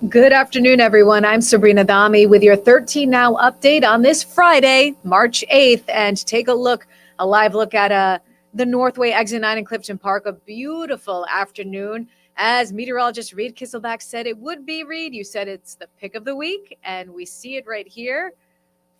Good afternoon, everyone. I'm Sabrina Dami with your 13 Now update on this Friday, March 8th. And take a live look at the Northway Exit 9 in Clifton Park. A beautiful afternoon. As meteorologist Reed Kisselback said it would be, Reed. You said it's the pick of the week, and we see it right here.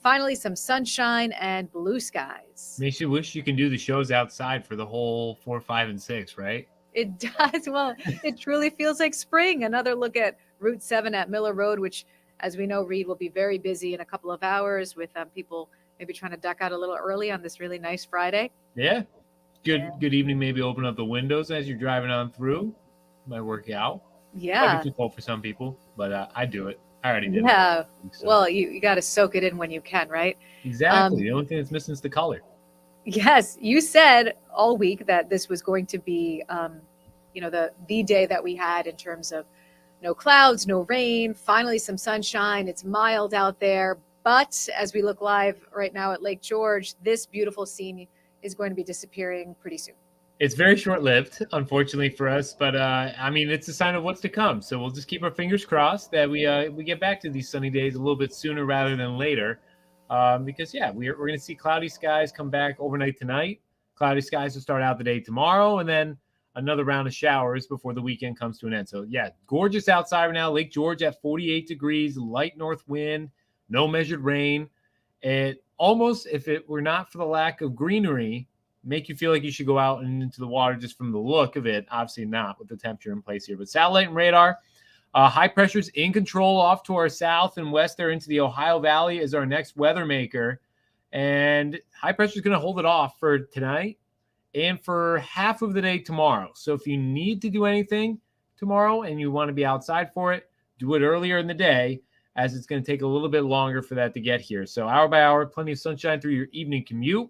Finally, some sunshine and blue skies. Makes you wish you can do the shows outside for the whole 4, 5, and 6, right? It does. Well, it truly feels like spring. Another look at Route 7 at Miller Road, which, as we know, Reed will be very busy in a couple of hours with people maybe trying to duck out a little early on this really nice Friday. Yeah. Good evening. Maybe open up the windows as you're driving on through. Might work out. Yeah. Might be too cold for some people, but I do it. I already did Yeah. it. So. Well, you got to soak it in when you can, right? Exactly. The only thing that's missing is the color. Yes. You said all week that this was going to be, the day that we had in terms of no clouds, no rain, finally some sunshine. It's mild out there. But as we look live right now at Lake George, this beautiful scene is going to be disappearing pretty soon. It's very short-lived, unfortunately for us, but it's a sign of what's to come. So we'll just keep our fingers crossed that we get back to these sunny days a little bit sooner rather than later. Because we're going to see cloudy skies come back overnight tonight. Cloudy skies will start out the day tomorrow, and then another round of showers before the weekend comes to an end. So, gorgeous outside right now. Lake George at 48 degrees, light north wind, no measured rain. It almost, if it were not for the lack of greenery, make you feel like you should go out and into the water just from the look of it. Obviously not with the temperature in place here. But satellite and radar, high pressures in control off to our south and west there into the Ohio Valley is our next weather maker. And high pressure is going to hold it off for tonight and for half of the day tomorrow. So if you need to do anything tomorrow and you want to be outside for it, do it earlier in the day, as it's going to take a little bit longer for that to get here. So hour by hour, plenty of sunshine through your evening commute.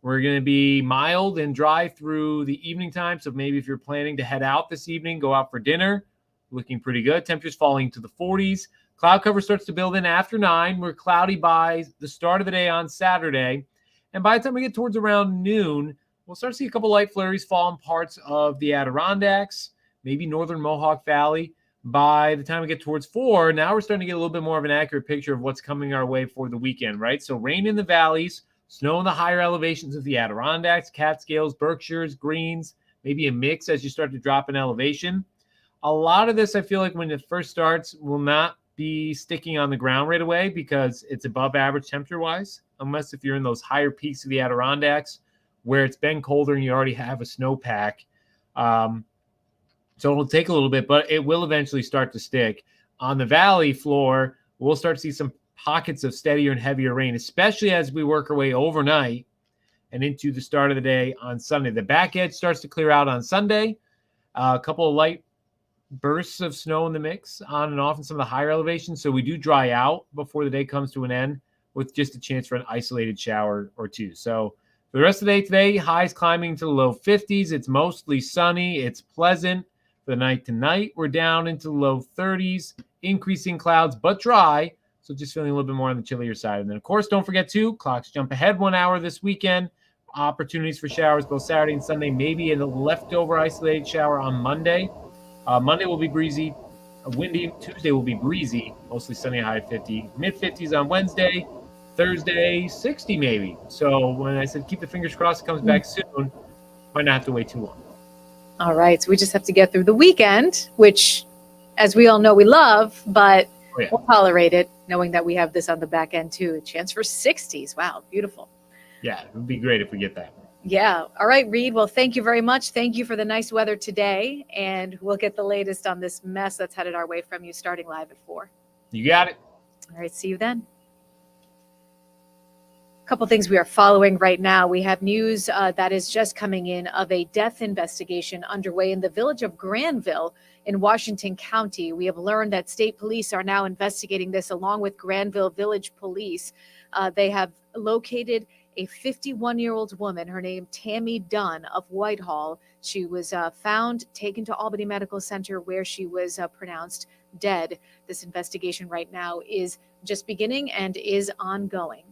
We're going to be mild and dry through the evening time. So maybe if you're planning to head out this evening, go out for dinner, looking pretty good. Temperatures falling to the 40s. Cloud cover starts to build in after 9. We're cloudy by the start of the day on Saturday. And by the time we get towards around noon, we'll start to see a couple light flurries fall in parts of the Adirondacks, maybe northern Mohawk Valley. By the time we get towards 4, now we're starting to get a little bit more of an accurate picture of what's coming our way for the weekend, right? So rain in the valleys, snow in the higher elevations of the Adirondacks, Catskills, Berkshires, Greens, maybe a mix as you start to drop in elevation. A lot of this, I feel like when it first starts, will not be sticking on the ground right away because it's above average temperature-wise, unless if you're in those higher peaks of the Adirondacks where it's been colder and you already have a snowpack. So it'll take a little bit, but it will eventually start to stick. On the valley floor, we'll start to see some pockets of steadier and heavier rain, especially as we work our way overnight and into the start of the day on Sunday. The back edge starts to clear out on Sunday. A couple of light bursts of snow in the mix on and off in some of the higher elevations. So we do dry out before the day comes to an end with just a chance for an isolated shower or two. So for the rest of the day today, highs climbing to the low 50s. It's mostly sunny. It's pleasant. For the night tonight, we're down into the low 30s, increasing clouds, but dry. So just feeling a little bit more on the chillier side. And then, of course, don't forget clocks jump ahead 1 hour this weekend. Opportunities for showers both Saturday and Sunday, maybe a leftover isolated shower on Monday. Monday will be breezy, windy. Tuesday will be breezy, mostly sunny, high 50. Mid-50s on Wednesday. Thursday, 60 maybe. So when I said keep the fingers crossed it comes back soon, might not have to wait too long. All right. So we just have to get through the weekend, which, as we all know, we love, but we'll tolerate it, knowing that we have this on the back end too. A chance for 60s. Wow. Beautiful. Yeah. It would be great if we get that. Yeah. All right, Reed. Well, thank you very much. Thank you for the nice weather today. And we'll get the latest on this mess that's headed our way from you starting live at 4. You got it. All right. See you then. Couple things we are following right now. We have news that is just coming in of a death investigation underway in the village of Granville in Washington County. We have learned that state police are now investigating this along with Granville Village Police. They have located a 51-year-old woman, her name Tammy Dunn of Whitehall. She was found, taken to Albany Medical Center where she was pronounced dead. This investigation right now is just beginning and is ongoing.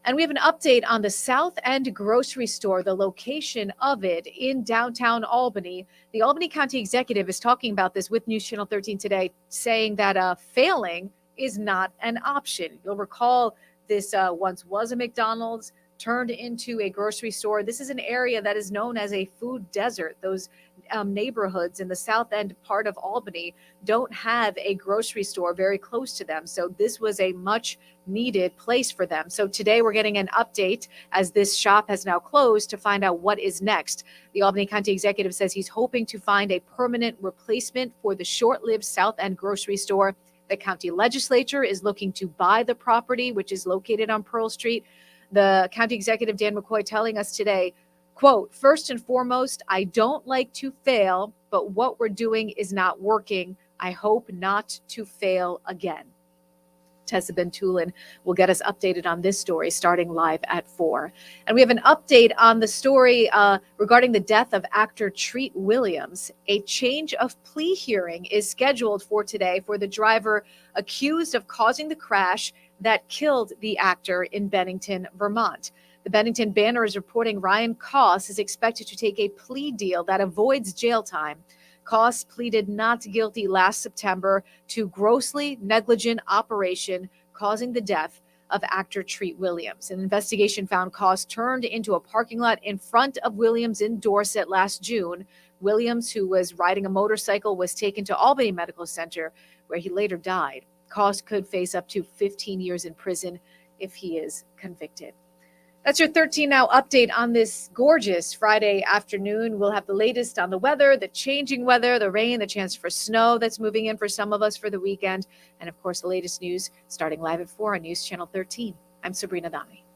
And we have an update on the South End grocery store, the location of it in downtown Albany. The Albany County Executive is talking about this with News Channel 13 today, saying that failing is not an option. You'll recall this once was a McDonald's, turned into a grocery store. This is an area that is known as a food desert. Those neighborhoods in the South End part of Albany don't have a grocery store very close to them. So this was a much needed place for them. So today we're getting an update as this shop has now closed to find out what is next. The Albany County Executive says he's hoping to find a permanent replacement for the short-lived South End grocery store. The county legislature is looking to buy the property, which is located on Pearl Street. The county executive, Dan McCoy, telling us today, quote, "First and foremost, I don't like to fail, but what we're doing is not working. I hope not to fail again." Tessa Bentulin will get us updated on this story starting live at 4. And we have an update on the story regarding the death of actor Treat Williams. A change of plea hearing is scheduled for today for the driver accused of causing the crash that killed the actor in Bennington, Vermont. The Bennington Banner is reporting Ryan Koss is expected to take a plea deal that avoids jail time. Koss pleaded not guilty last September to grossly negligent operation causing the death of actor Treat Williams. An investigation found Koss turned into a parking lot in front of Williams in Dorset last June. Williams, who was riding a motorcycle, was taken to Albany Medical Center, where he later died. Koss could face up to 15 years in prison if he is convicted. That's your 13 Now update on this gorgeous Friday afternoon. We'll have the latest on the weather, the changing weather, the rain, the chance for snow that's moving in for some of us for the weekend, and of course the latest news starting live at 4 on News Channel 13. I'm Sabrina Dani.